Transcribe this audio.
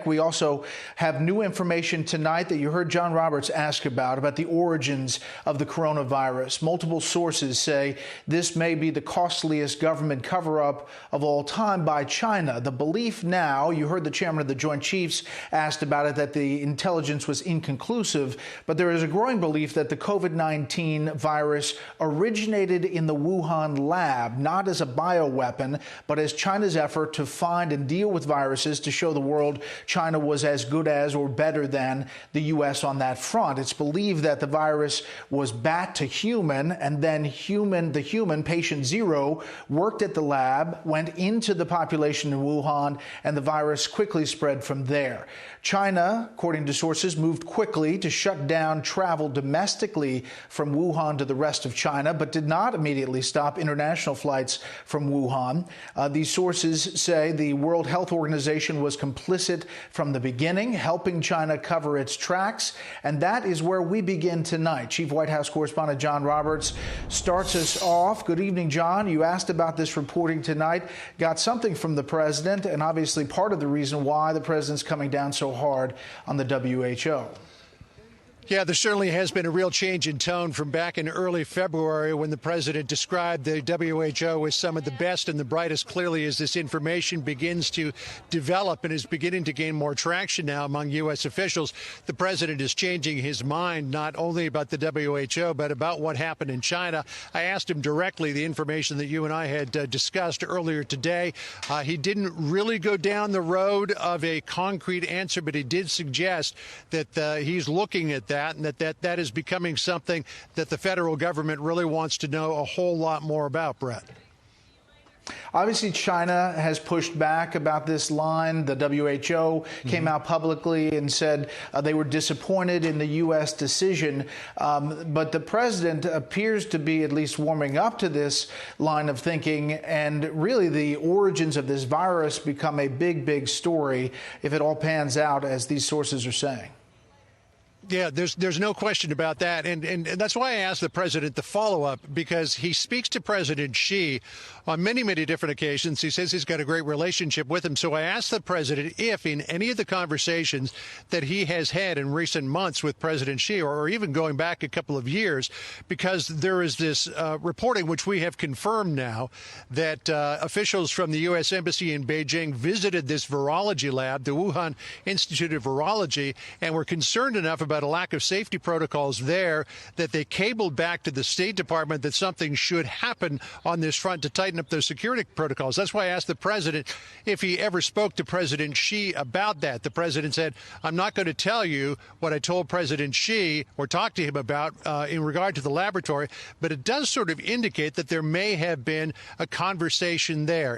We also have new information tonight that you heard John Roberts ask about the origins of the coronavirus. Multiple sources say this may be the costliest government cover-up of all time by China. The belief now, you heard the chairman of the Joint Chiefs asked about it, that the intelligence was inconclusive, but there is a growing belief that the COVID-19 virus originated in the Wuhan lab, not as a bioweapon, but as China's effort to find and deal with viruses to show the world China was as good as or better than the U.S. on that front. It's believed that the virus was bat to human, and then the human, patient zero, worked at the lab, went into the population in Wuhan, and the virus quickly spread from there. China, according to sources, moved quickly to shut down travel domestically from Wuhan to the rest of China, but did not immediately stop international flights from Wuhan. These sources say the World Health Organization was complicit from the beginning, helping China cover its tracks. And that is where we begin tonight. Chief White House correspondent John Roberts starts us off. Good evening, John. You asked about this reporting tonight, got something from the president, and obviously part of the reason why the president's coming down so hard on the WHO. Yeah, there certainly has been a real change in tone from back in early February when the president described the WHO as some of the best and the brightest. Clearly, as this information begins to develop and is beginning to gain more traction now among U.S. officials, the president is changing his mind not only about the WHO, but about what happened in China. I asked him directly the information that you and I had discussed earlier today. He didn't really go down the road of a concrete answer, but he did suggest that he's looking at that, and that is becoming something that the federal government really wants to know a whole lot more about, Brett. Obviously, China has pushed back about this line. The WHO came out publicly and said they were disappointed in the U.S. decision. But the president appears to be at least warming up to this line of thinking. And really, the origins of this virus become a big, big story if it all pans out, as these sources are saying. Yeah, there's no question about that. And that's why I asked the president the follow-up, because he speaks to President Xi on many, many different occasions. He says he's got a great relationship with him. So I asked the president if in any of the conversations that he has had in recent months with President Xi, or even going back a couple of years, because there is this reporting, which we have confirmed now, that officials from the U.S. Embassy in Beijing visited this virology lab, the Wuhan Institute of Virology, and were concerned enough about a lack of safety protocols there that they cabled back to the State Department that something should happen on this front to tighten up those security protocols. That's why I asked the president if he ever spoke to President Xi about that. The president said, I'm not going to tell you what I told President Xi or talked to him about in regard to the laboratory, but it does sort of indicate that there may have been a conversation there.